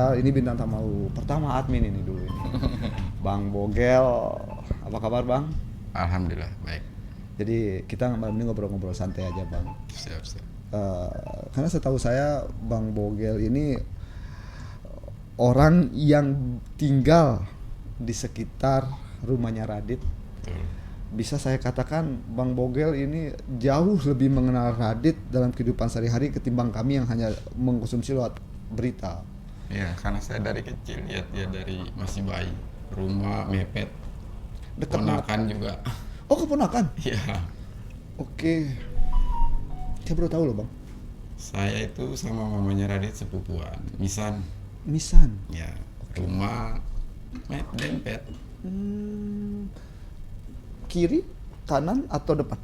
Ini bintang tamu pertama admin ini dulu ini. Bang Bogel, apa kabar Bang? Alhamdulillah baik. Jadi kita malam ini ngobrol-ngobrol santai aja Bang. Siap. Karena setahu saya Bang Bogel ini orang yang tinggal di sekitar rumahnya Radit. Betul. Bisa saya katakan Bang Bogel ini jauh lebih mengenal Radit dalam kehidupan sehari-hari ketimbang kami yang hanya mengkonsumsi lewat berita. Ya, karena saya dari kecil lihat dia dari masih bayi, rumah mepet, Dekat ponakan juga. Oh, keponakan? Iya. Oke. Saya baru tahu loh Bang. Saya itu sama mamanya Radit sepupuan, Misan. Misan. Ya, rumah dempet. Kiri, kanan atau depan?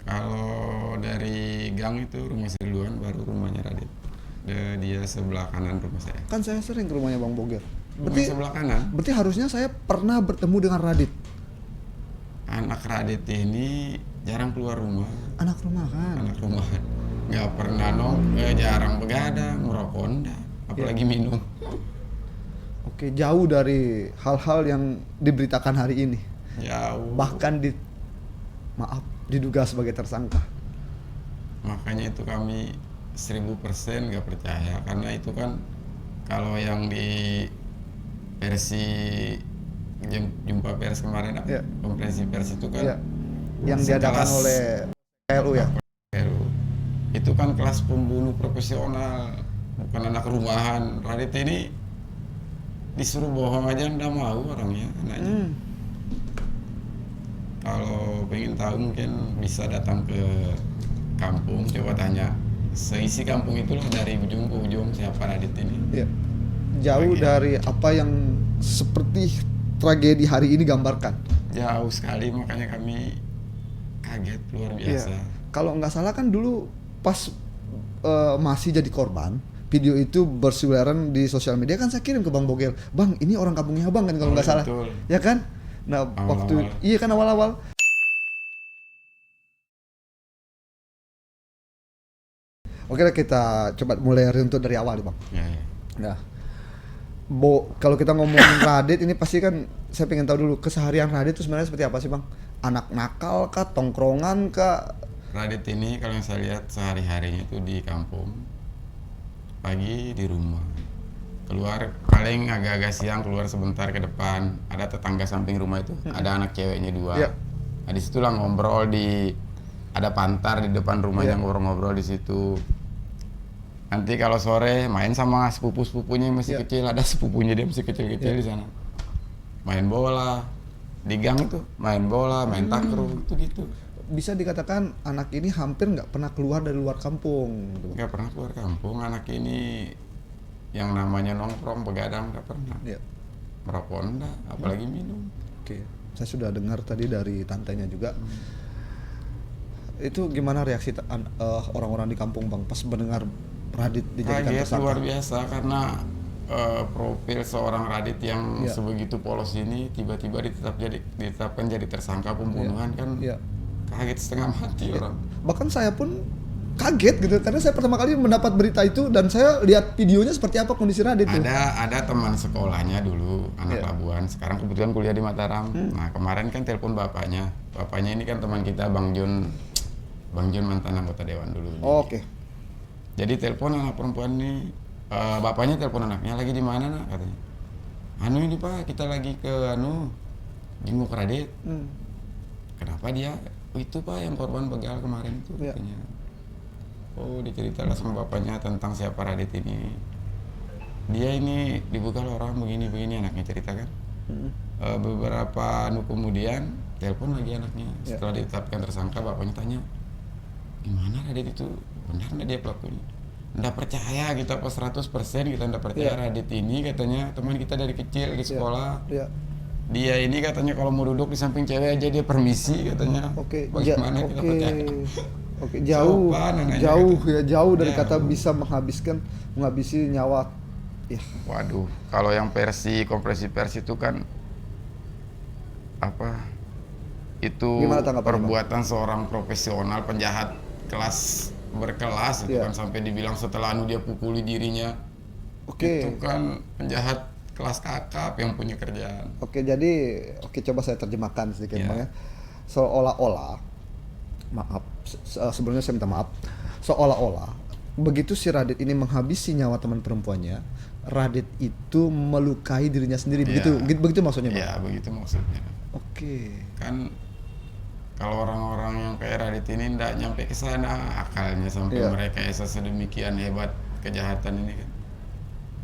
Kalau dari gang itu rumah saya duluan, baru rumahnya Radit. Dia sebelah kanan rumah saya. Kan saya sering ke rumahnya Bang Bogel. Rumah sebelah kanan. Berarti harusnya saya pernah bertemu dengan Radit. Anak Radit ini jarang keluar rumah. Anak rumahan. Anak rumahan. Nggak pernah jarang begadang, merokok enggak, apalagi minum. Oke, jauh dari hal-hal yang diberitakan hari ini. Jauh. Bahkan diduga sebagai tersangka. Makanya itu kami 1000% nggak percaya, karena itu kan kalau yang di versi jumpa pers kemarin, Ya. konferensi pers itu kan Ya. Yang diadakan sekelas oleh KLU ya. PLU. Itu kan kelas pembunuh profesional, bukan anak rumahan. Radit ini disuruh bohong aja nggak mau orangnya, anaknya. Kalau pengen tahu mungkin bisa datang ke kampung, coba tanya seisi kampung itulah dari ujung ke ujung siapa Radit ini. Ya. Jauh dari apa yang seperti tragedi hari ini gambarkan. Jauh sekali, makanya kami kaget luar biasa. Ya. Kalau nggak salah kan dulu pas masih jadi korban, video itu berseliweran di sosial media kan saya kirim ke Bang Bogel. Bang, ini orang kampungnya Bang kan kalau nggak salah. Betul. Ya kan? Nah, Awal-awal. iya kan awal-awal. Oke, kita coba mulai runtut dari awal nih, Bang. Ya. Nah, kalau kita ngomongin Radit ini pasti kan saya pengen tahu dulu keseharian Radit itu sebenarnya seperti apa sih, Bang? Anak nakal kah, tongkrongan kah? Radit ini kalau yang saya lihat sehari-harinya itu di kampung, pagi di rumah, keluar paling agak-agak siang keluar sebentar ke depan, ada tetangga samping rumah itu, ada anak ceweknya 2. Ya. Nah, di situlah ngobrol ada pantar di depan rumahnya, ngobrol-ngobrol di situ. Nanti kalau sore main sama sepupu-sepupunya yang masih kecil, ada sepupunya dia masih kecil-kecil di sana. Main bola di gang itu, main bola, main takraw itu gitu. Bisa dikatakan anak ini hampir nggak pernah keluar dari luar kampung. Nggak pernah keluar kampung anak ini, yang namanya nongkrong begadang nggak pernah. Ya. Merokok enggak, apalagi minum. Oke, saya sudah dengar tadi dari tantenya juga. Itu gimana reaksi orang-orang di kampung, Bang, pas mendengar Radit dijadikan Kaget tersangka? luar biasa, karena profil seorang Radit yang sebegitu polos ini tiba-tiba ditetapkan jadi tersangka pembunuhan kan. Kaget setengah mati orang. Bahkan saya pun kaget gitu, karena saya pertama kali mendapat berita itu dan saya lihat videonya seperti apa kondisi Radit itu. Ada teman sekolahnya dulu, anak Labuan, sekarang kebetulan kuliah di Mataram. Nah, kemarin kan telepon bapaknya ini kan teman kita, Bang Jun mantan anggota dewan dulu. Oke. Jadi telepon anak perempuan ini, bapaknya telepon anaknya, lagi di mana nak, katanya. Ini Pak, kita lagi ke jenguk Radit. Kenapa dia? Itu Pak yang korban begal kemarin itu, katanya. Oh, diceritalah sama bapaknya tentang siapa Radit ini. Dia ini dibegal orang begini-begini, anaknya cerita kan. Beberapa kemudian telepon lagi anaknya. Setelah ditetapkan tersangka, bapaknya tanya, gimana Radit itu? Benar nggak dia pelakunya? Nggak percaya kita pas 100% kita nggak percaya Radit ini, katanya teman kita dari kecil di sekolah. Dia ini katanya kalau mau duduk di samping cewek aja dia permisi, katanya. Bagaimana kita percaya? Oke, jauh dari kata bisa menghabisi nyawa. Ya. Waduh, kalau yang konferensi pers itu kan itu perbuatan seorang profesional penjahat berkelas itu kan, sampai dibilang setelah dia pukuli dirinya Oke. Itu kan penjahat kelas kakap yang punya kerjaan. Oke, jadi coba saya terjemahkan sedikit Ya. Bang ya. Seolah-olah, maaf, sebelumnya saya minta maaf. Seolah-olah begitu si Radit ini menghabisi nyawa teman perempuannya, Radit itu melukai dirinya sendiri. Ya. Begitu maksudnya, Bang? Ya, begitu maksudnya. Oke. Kan kalau orang-orang yang kayak Radit ini ndak nyampe ke sana akalnya sampai Iya. mereka sedemikian hebat kejahatan ini kan.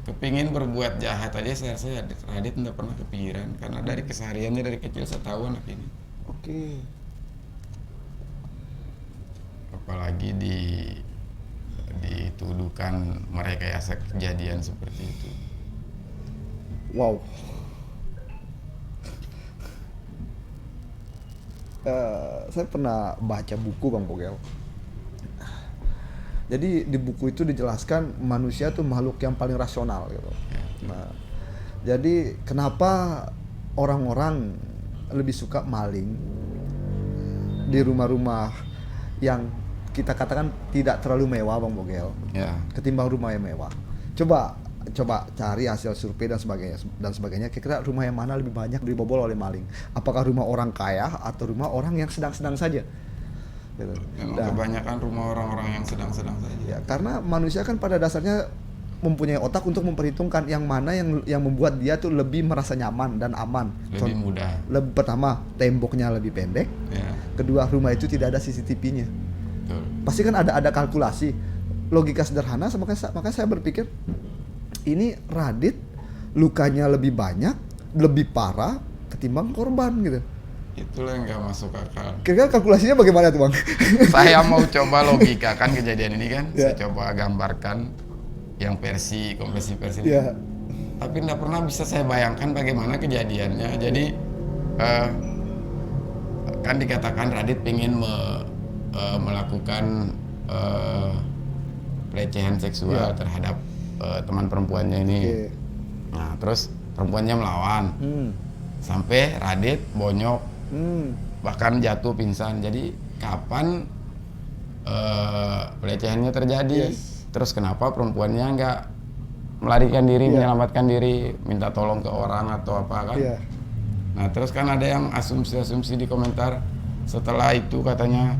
Kepingin berbuat jahat aja saya rasa Radit ndak pernah kepikiran karena dari kesehariannya dari kecil saya tahu anak ini. Oke. Apalagi dituduhkan merekayasa kejadian seperti itu. Wow. Saya pernah baca buku Bang Bogel. Jadi di buku itu dijelaskan manusia tuh makhluk yang paling rasional gitu. Nah, jadi kenapa orang-orang lebih suka maling di rumah-rumah yang kita katakan tidak terlalu mewah Bang Bogel, Ya. ketimbang rumah yang mewah. Coba cari hasil survei dan sebagainya. Kira-kira rumah yang mana lebih banyak dibobol oleh maling? Apakah rumah orang kaya atau rumah orang yang sedang-sedang saja? Gitu. Memang Dan- kebanyakan rumah orang-orang yang sedang-sedang saja. Ya, karena manusia kan pada dasarnya mempunyai otak untuk memperhitungkan yang mana yang membuat dia tuh lebih merasa nyaman dan aman. Lebih mudah. Pertama, temboknya lebih pendek. Ya. Kedua, rumah itu tidak ada CCTV-nya. Betul. Pasti kan ada kalkulasi, logika sederhana. Makanya saya berpikir ini Radit lukanya lebih banyak, lebih parah ketimbang korban gitu. Itulah yang gak masuk akal. Kira-kira kalkulasinya bagaimana tuh Bang? Saya mau coba logikakan kejadian ini kan. Ya. Saya coba gambarkan yang konversi versi. Ya, Tapi tidak pernah bisa saya bayangkan bagaimana kejadiannya. Jadi kan dikatakan Radit ingin melakukan pelecehan seksual Ya. terhadap teman perempuannya ini. oke. Nah, terus perempuannya melawan. Hmm. Sampai Radit bonyok, Hmm. bahkan jatuh pingsan. Jadi kapan pelecehannya terjadi? Yes. Terus kenapa perempuannya nggak melarikan diri, Iya. menyelamatkan diri, minta tolong ke orang atau apa kan? Iya. Nah terus kan ada yang asumsi-asumsi di komentar. Setelah itu katanya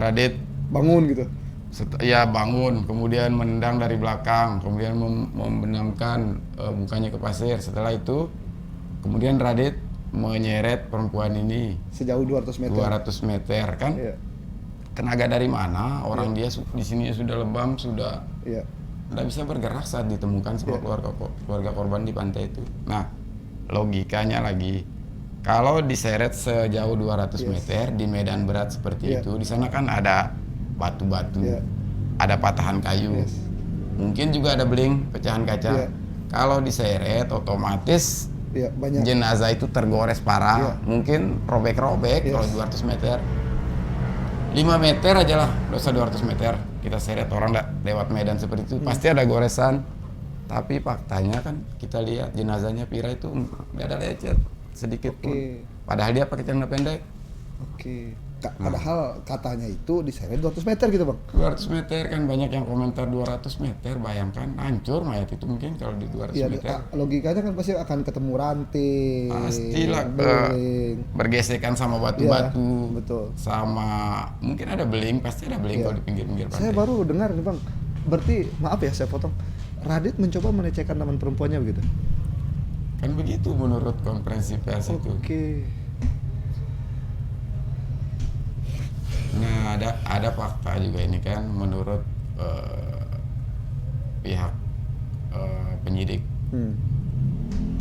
Radit Bangun gitu. ya bangun, kemudian menendang dari belakang, kemudian membenamkan mukanya ke pasir. Setelah itu kemudian Radit menyeret perempuan ini Sejauh 200 meter. 200 meter kan. Iya. Tenaga dari mana? Orang dia di sini sudah lebam, sudah Iya. tidak bisa bergerak saat ditemukan sama Iya. keluarga korban di pantai itu. Nah, logikanya lagi, kalau diseret sejauh 200 Yes. meter di medan berat seperti Iya. itu, di sana kan ada batu-batu, Iya. ada patahan kayu, Yes. mungkin juga ada beling, pecahan kaca. Iya. Kalau diseret, otomatis Iya, banyak. jenazah itu tergores parah, Iya. mungkin robek-robek. Yes. Kalau 200 meter 5 meter aja lah, nggak usah 200 meter kita seret orang lewat medan seperti itu pasti ada goresan. Tapi faktanya kan kita lihat jenazahnya Pira itu nggak ada lecet sedikit pun. Oke. Padahal dia pakai celana pendek. Oke. Padahal katanya itu diseret 200 meter gitu Bang. 200 meter kan banyak yang komentar 200 meter, bayangkan hancur mayat itu mungkin kalau di 200 Iya, meter. logikanya kan pasti akan ketemu ranting. Pastilah beling. bergesekan sama Iya, batu-batu, betul. sama mungkin ada beling, pasti ada beling Iya. kalau di pinggir-pinggir pantai. Saya baru dengar nih Bang. Berarti maaf ya saya potong. Radit mencoba melecehkan teman perempuannya begitu. Kan begitu menurut konferensi pers itu. Oke. Nah, ada fakta juga ini kan menurut pihak penyidik Hmm.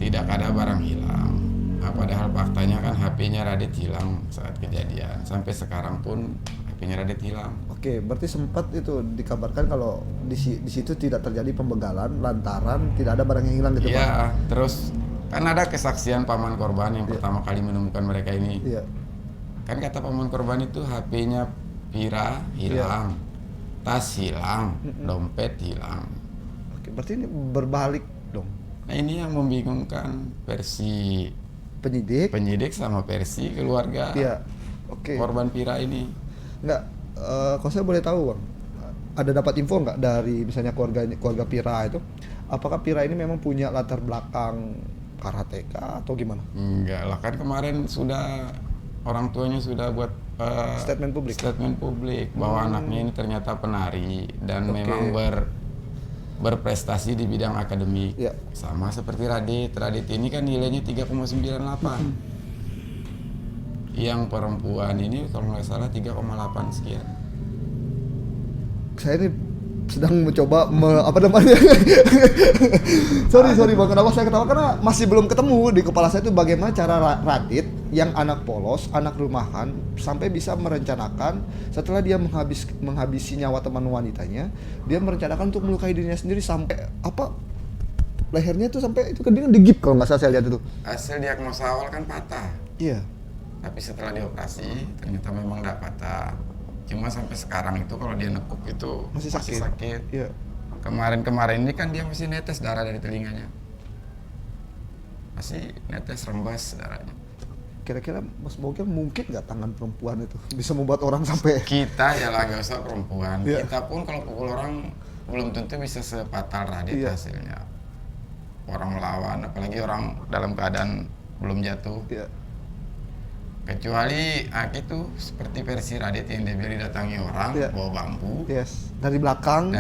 tidak ada barang hilang. Nah, padahal faktanya kan HP-nya Radit hilang saat kejadian. Sampai sekarang pun HP-nya Radit hilang. Oke, berarti sempat itu dikabarkan kalau di situ tidak terjadi pembegalan lantaran tidak ada barang yang hilang gitu Bang. Iya, terus kan ada kesaksian paman korban yang Iya. pertama kali menemukan mereka ini. Iya. Kan kata paman korban itu HP-nya Pira hilang, tas hilang, dompet hilang. Oke, berarti ini berbalik dong. Nah ini yang membingungkan versi Penyidik. sama versi keluarga Iya. Oke. korban Pira ini. Enggak, kalau saya boleh tahu Bang, ada dapat info nggak dari misalnya keluarga Pira itu, Apakah Pira ini memang punya latar belakang karateka atau gimana? Enggak lah, kan kemarin sudah orang tuanya sudah buat statement publik bahwa anaknya ini ternyata penari dan memang berprestasi di bidang akademik. Ya. Sama seperti Radit ini kan nilainya 3,98. Yang perempuan ini kalau nggak salah 3,8 sekian. Saya ini sedang mencoba apa namanya? sorry bang, kenapa saya ketawa? Karena masih belum ketemu di kepala saya itu bagaimana cara Radit yang anak polos, anak rumahan sampai bisa merencanakan setelah dia menghabisi nyawa teman wanitanya, dia merencanakan untuk melukai dirinya sendiri sampai apa? Lehernya itu sampai itu kan dia digip kalau nggak salah saya lihat itu. Hasil diagnosa awal kan patah. Iya. Tapi setelah dioperasi ternyata memang tidak patah. Cuma sampai sekarang itu kalau dia nekuk itu masih sakit. Iya. Kemarin ini kan dia masih netes darah dari telinganya. Masih netes rembas darahnya. Kira-kira Mas Bogel mungkin nggak tangan perempuan itu bisa membuat orang sampai kita ya lah nggak usah perempuan. Yeah. Kita pun kalau pukul orang belum tentu bisa sefatal Radit hasilnya. Orang melawan, apalagi orang dalam keadaan belum jatuh. Yeah. Kecuali itu seperti versi Radit yang dia bilang didatangi orang bawa bambu. Yes. Dari belakang.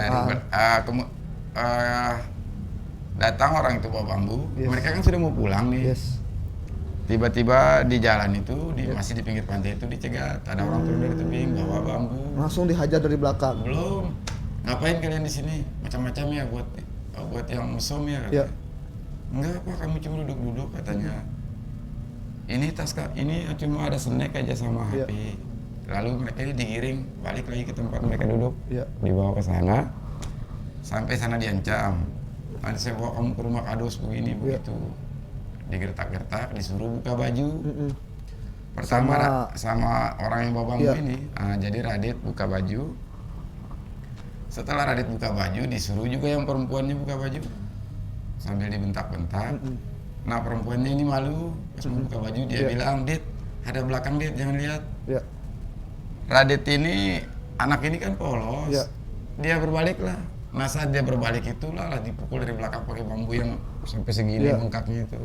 Datang orang itu bawa bambu. Yes. Mereka kan sudah mau pulang nih. Yes. Tiba-tiba di jalan itu masih di pinggir pantai itu dicegat. Ada orang turun dari tebing bawa bambu. Langsung dihajar dari belakang. Belum. Ngapain kalian di sini? Macam-macam ya buat yang mesum ya katanya. Enggak apa, kami cuma duduk-duduk katanya. Ini ini cuma ada snack aja sama HP. Lalu mereka ini digiring balik lagi ke tempat mereka duduk. Dibawa ke sana. Sampai sana diancam. Nanti saya bawa kamu ke rumah Kados begini begitu. Digertak-gertak, disuruh buka baju. Pertama sama orang yang bawa bambu ini. Jadi Radit buka baju. Setelah Radit buka baju, disuruh juga yang perempuannya buka baju. Sambil dibentak-bentak. Nah perempuannya ini malu. Pas mau buka baju dia bilang, "Dit, ada belakang Dit, jangan lihat." Radit ini, anak ini kan polos. Dia berbalik lah. Nah saat dia berbalik itulah dipukul dari belakang pakai bambu yang sampai segini bengkaknya itu.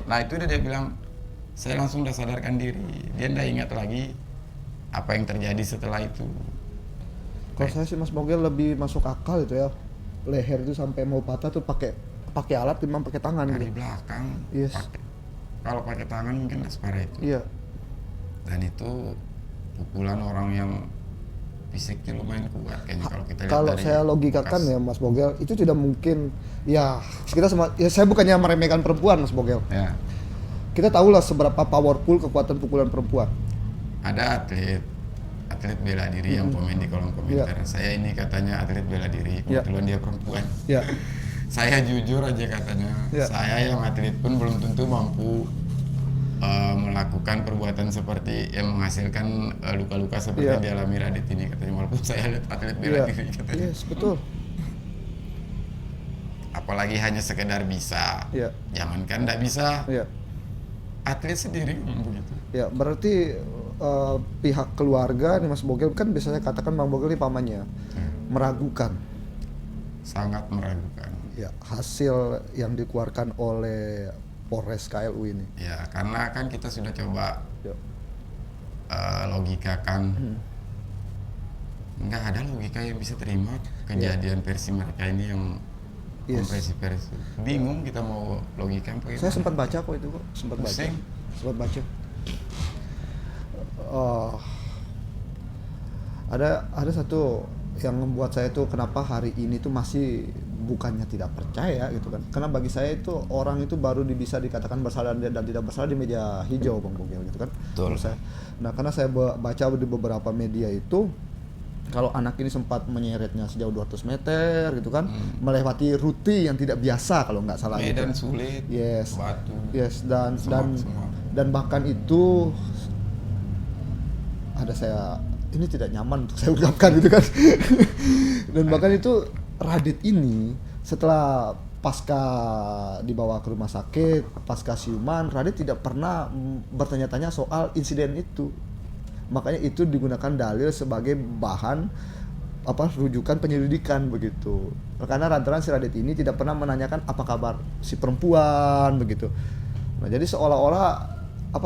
Nah itu dia bilang, saya langsung udah sadarkan diri. Dia nggak ingat lagi apa yang terjadi setelah itu. Kalau saya sih Mas Bogel lebih masuk akal itu ya. Leher itu sampai mau patah tuh pakai alat, memang pakai tangan dari gitu. Belakang. Yes. Kalau pakai tangan mungkin nggak separah itu. Iya. Dan itu pukulan orang yang fisiknya lumayan kuat kayaknya kalau kita lihat. Kalau saya logikakan ya Mas Bogel, itu tidak mungkin ya kita saya bukannya meremehkan perempuan Mas Bogel. Ya. Kita tahulah seberapa powerful kekuatan pukulan perempuan. Ada atlet bela diri yang komen di kolom komentar. Saya ini katanya atlet bela diri, kebetulan dia perempuan. Saya jujur aja katanya, saya yang atlet pun belum tentu mampu melakukan perbuatan seperti yang menghasilkan luka-luka seperti yang dialami Radit ini katanya, walaupun saya lihat atlet bela diri katanya. Yes, betul. Apalagi hanya sekedar bisa, jangankan tidak bisa, atlet sendiri begitu. Ya berarti pihak keluarga nih Mas Bogel kan biasanya katakan Bang Bogel ini pamannya meragukan. Sangat meragukan. Ya hasil yang dikeluarkan oleh Polres KLU ini. Ya, karena kan kita sudah coba logikakan, nggak ada logika yang bisa terima kejadian versi mereka ini yang kompresi versi. Bingung kita mau logika apa. Saya sempat baca kok itu kok, sempat baca. Ada satu yang membuat saya tuh kenapa hari ini tuh masih bukannya tidak percaya gitu kan, karena bagi saya itu orang itu baru bisa dikatakan bersalah dan tidak bersalah di media hijau Bang Bogel gitu kan. Nah karena saya baca di beberapa media itu kalau anak ini sempat menyeretnya sejauh 200 meter gitu kan, melewati rute yang tidak biasa kalau nggak salah. Medan sulit, batu, dan bahkan itu ada saya ini tidak nyaman untuk saya ungkapkan gitu kan. Dan bahkan itu Radit ini setelah pasca dibawa ke rumah sakit, pasca siuman, Radit tidak pernah bertanya-tanya soal insiden itu. Makanya itu digunakan dalil sebagai bahan rujukan penyelidikan begitu. Karena lantaran si Radit ini tidak pernah menanyakan apa kabar si perempuan begitu. Nah, jadi seolah-olah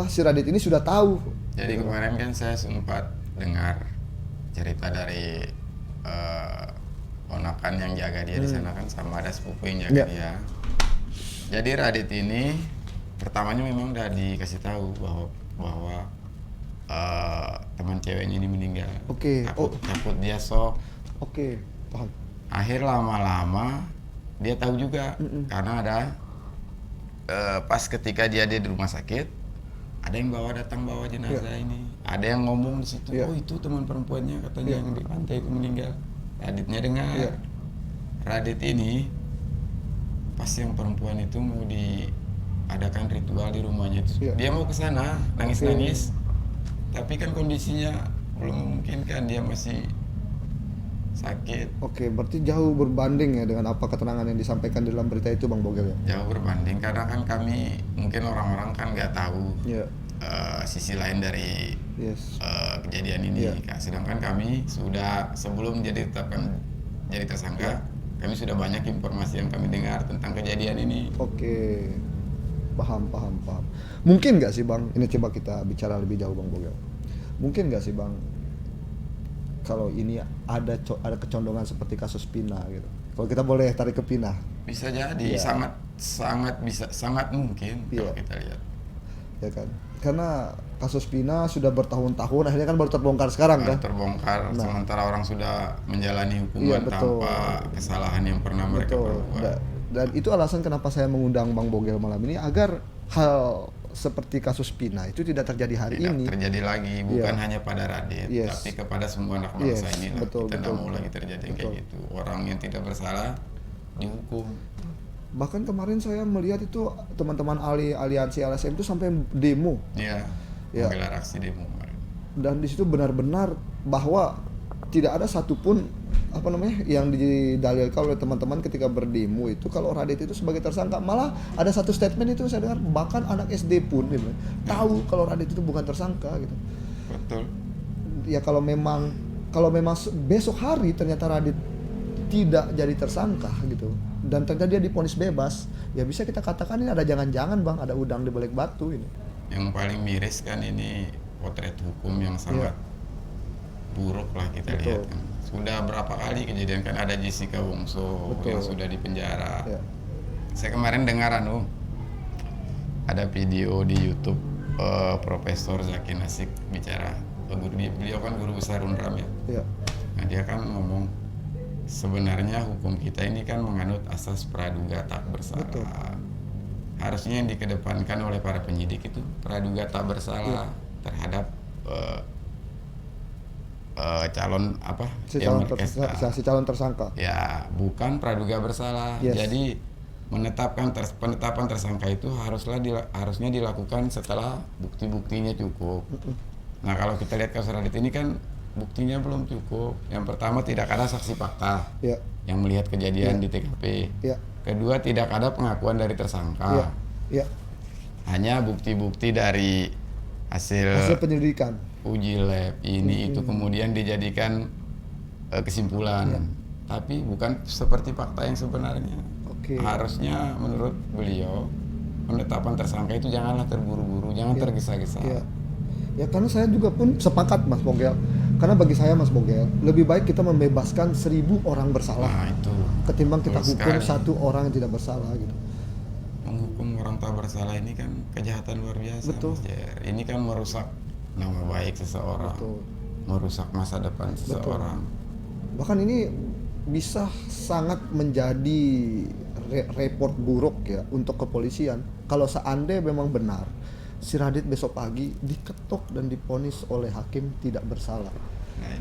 si Radit ini sudah tahu. Jadi kemarin kan saya sempat dengar cerita dari ponakan yang jaga dia di sana kan, sama ada sepupu yang jaga dia. Jadi Radit ini pertamanya memang udah dikasih tahu bahwa teman ceweknya ini meninggal. Takut dia shock. Paham. Akhir lama-lama dia tahu juga karena ada pas ketika dia di rumah sakit, ada yang datang bawa jenazah ini. Ada yang ngomong di situ, oh itu teman perempuannya katanya yang di pantai itu meninggal. Raditnya dengar. Radit ini pas yang perempuan itu mau diadakan ritual di rumahnya itu, dia mau ke sana nangis-nangis. Tapi kan kondisinya belum memungkinkan, dia masih sakit. Berarti jauh berbanding ya dengan apa keterangan yang disampaikan di dalam berita itu Bang Bogel ya? Jauh berbanding, karena kan kami, mungkin orang-orang kan nggak tahu sisi lain dari kejadian ini. Sedangkan kami sudah, sebelum ditetapkan jadi tersangka, kami sudah banyak informasi yang kami dengar tentang kejadian ini. Paham. Mungkin nggak sih Bang, ini coba kita bicara lebih jauh Bang Bogel. Mungkin nggak sih Bang, kalau ini ada kecondongan seperti kasus Pina gitu. Kalau kita boleh tarik ke Pina. Bisa jadi, sangat mungkin kalau kita lihat. Ya kan? Karena kasus Pina sudah bertahun-tahun, akhirnya kan baru terbongkar sekarang kan? Terbongkar, sementara orang sudah menjalani hukuman tanpa kesalahan yang pernah mereka perbuat. Dan itu alasan kenapa saya mengundang Bang Bogel malam ini, agar hal seperti kasus Pina itu tidak terjadi hari ini. Tidak terjadi lagi, bukan hanya pada Radit, tapi kepada semua anak bangsa ini. Kita tidak mau lagi terjadi kayak gitu. Orang yang tidak bersalah dihukum. Bahkan kemarin saya melihat itu teman-teman aliansi LSM itu sampai demo. Menggelar aksi demo. Dan di situ benar-benar bahwa tidak ada satupun yang didalilkan oleh teman-teman ketika berdemo itu kalau Radit itu sebagai tersangka. Malah ada satu statement itu saya dengar, bahkan anak SD pun tahu kalau Radit itu bukan tersangka gitu. Betul. Ya kalau memang besok hari ternyata Radit tidak jadi tersangka gitu, dan ternyata dia divonis bebas, ya bisa kita katakan ini ada jangan-jangan Bang, ada udang di balik batu ini. Yang paling miris kan ini potret hukum yang sangat buruk lah kita lihat kan. Sudah berapa kali kejadian kan, ada Jessica Wongso yang sudah dipenjara. Saya kemarin dengar ada video di YouTube Profesor Zaki Nasik bicara. Beliau kan guru besar UNRAM ya. Nah dia kan ngomong, sebenarnya hukum kita ini kan menganut asas praduga tak bersalah. Harusnya yang dikedepankan oleh para penyidik itu praduga tak bersalah terhadap calon tersangka. Ya, bukan praduga bersalah. Jadi penetapan tersangka itu harusnya dilakukan setelah bukti-buktinya cukup. Nah, kalau kita lihat kasus Radit ini kan buktinya belum cukup. Yang pertama, tidak ada saksi fakta yang melihat kejadian di TKP. Kedua, tidak ada pengakuan dari tersangka. Hanya bukti-bukti dari hasil penyelidikan, uji lab ini itu kemudian dijadikan kesimpulan. Tapi bukan seperti fakta yang sebenarnya. Harusnya menurut beliau penetapan tersangka itu janganlah terburu-buru, jangan tergesa-gesa. Ya karena saya juga pun sepakat Mas Bogel. Karena bagi saya Mas Bogel, lebih baik kita membebaskan 1000 orang bersalah ketimbang kita hukum satu orang yang tidak bersalah gitu. Menghukum orang tak bersalah ini kan kejahatan luar biasa. Ini kan merusak nama baik seseorang, merusak masa depan seseorang. Bahkan ini bisa sangat menjadi report buruk ya untuk kepolisian kalau seandainya memang benar si Radit besok pagi diketok dan divonis oleh hakim tidak bersalah. Nah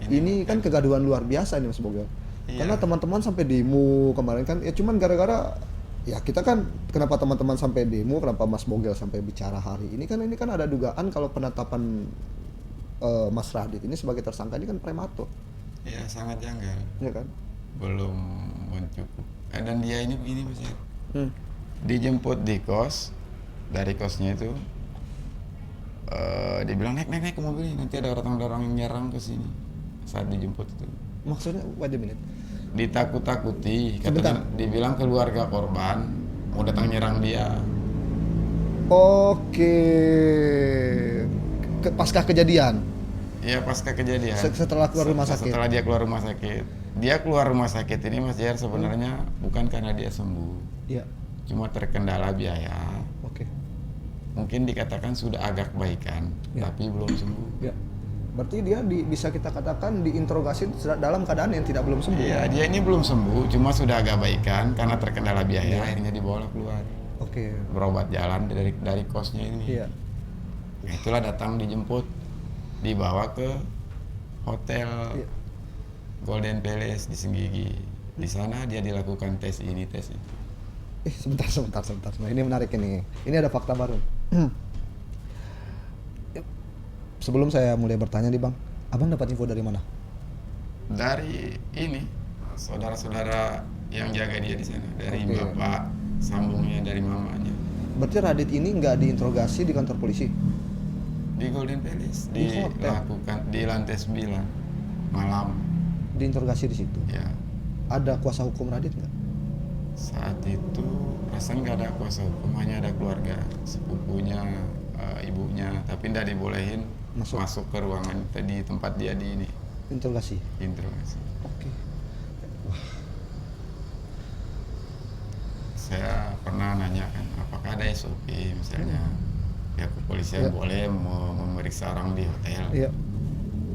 ini kan kegaduhan luar biasa nih Mas Bogel. Karena teman-teman sampai demo kemarin kan ya cuman gara-gara ya kita kan, kenapa teman-teman sampai demo, kenapa Mas Bogel sampai bicara hari ini kan ada dugaan kalau penetapan Mas Radit ini sebagai tersangka ini kan prematur. Ya sangat janggal. Ya kan? Belum mencukup. Dan dia ini begini Mas. Dijemput di kos, dari kosnya itu dibilang naik ke mobil ini, nanti ada orang yang nyerang ke sini saat dijemput itu. Maksudnya wait a minute. Ditakut-takuti, Sebentar. katanya dibilang keluarga korban mau datang nyerang dia. Oke. Pasca kejadian. Iya pasca kejadian. Setelah keluar rumah sakit. Setelah dia keluar rumah sakit. Dia keluar rumah sakit ini Mas Jar sebenarnya bukan karena dia sembuh. Iya. Cuma terkendala biaya. Oke. Mungkin dikatakan sudah agak baikan, Ya. tapi belum sembuh. Ya. Berarti dia bisa kita katakan diinterogasi dalam keadaan yang belum sembuh. Iya, dia ini belum sembuh, cuma sudah agak baikan karena terkendala biaya, akhirnya dibawa keluar. Oke. Berobat jalan dari kosnya ini. Iya. Nah, itulah datang dijemput, dibawa ke hotel Iya. Golden Palace di Senggigi. Di sana dia dilakukan tes ini, tes itu. Sebentar. Nah, ini menarik ini. Ini ada fakta baru. Sebelum saya mulai bertanya nih Bang, Abang dapat info dari mana? Dari ini, saudara-saudara yang jaga dia di sana, dari Oke. bapak, sambungnya dari mamanya. Berarti Radit ini nggak diinterogasi di kantor polisi? Di Golden Palace, Di hotel? dilakukan di lantai 9 malam. Diinterogasi di situ? Ya, Ada kuasa hukum Radit nggak? saat itu perasaan nggak ada kuasa hukum, hanya ada keluarga, sepupunya, ibunya, tapi nggak dibolehin masuk ke ruangan di tempat dia di ini Interogasi? interogasi. Oke. Saya pernah nanya kan, apakah ada SOP misalnya pihak kepolisian boleh memeriksa orang di hotel? Iya.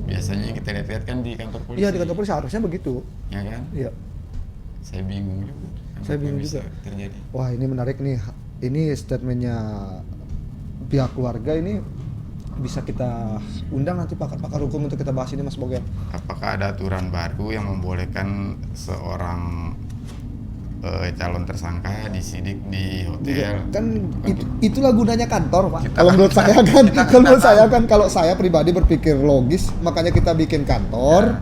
Biasanya yang kita lihat kan di kantor polisi. Iya, di kantor polisi harusnya begitu. Ya kan? Iya. Saya bingung juga. Saya Kenapa bingung bisa juga. terjadi. Wah, ini menarik nih. Ini statementnya pihak keluarga ini bisa kita undang nanti pakar hukum untuk kita bahas ini Mas Bogel. Apakah ada aturan baru yang membolehkan seorang calon tersangka disidik di hotel? Kan itulah gunanya kantor, Pak. Kita Kalau kan- menurut kita- saya kan, kita kalau menurut tahu. saya kan, kalau saya pribadi berpikir logis, makanya kita bikin kantor.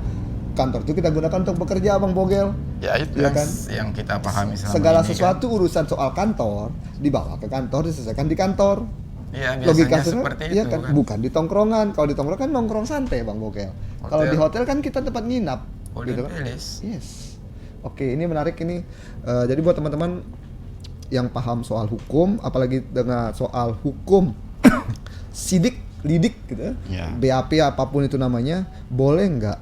Kantor itu kita gunakan untuk bekerja, Bang Bogel. Ya itu Iya yang, kan? yang kita pahami selama Segala ini, sesuatu urusan soal kantor dibawa ke kantor, diselesaikan di kantor. Kan? Ya Logika biasanya seperti iya itu kan? kan. Bukan di tongkrongan. Kalau di tongkrongan kan nongkrong santai, Bang Bogel. Kalau di hotel kan kita tempat nginap. Golden Gitu kan? Palace. Yes. Oke, ini menarik ini. Jadi buat teman-teman yang paham soal hukum, apalagi dengan soal hukum sidik, lidik gitu, Ya. BAP apapun itu namanya, boleh nggak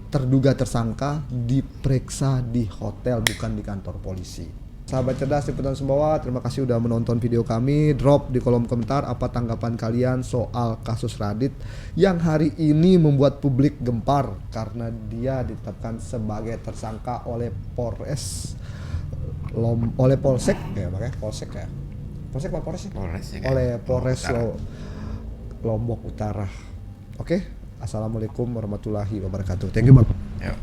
terduga tersangka diperiksa di hotel bukan di kantor polisi? Sahabat cerdas di Putan Sumbawa, terima kasih udah menonton video kami. Drop di kolom komentar apa tanggapan kalian soal kasus Radit yang hari ini membuat publik gempar karena dia ditetapkan sebagai tersangka oleh oleh Polsek ya, makanya Polsek ya. Polsek apa Polres sih? Polres ya kan? Oleh Polres Utara. Lombok Utara. Oke, assalamualaikum warahmatullahi wabarakatuh. Thank you Bang. Ya.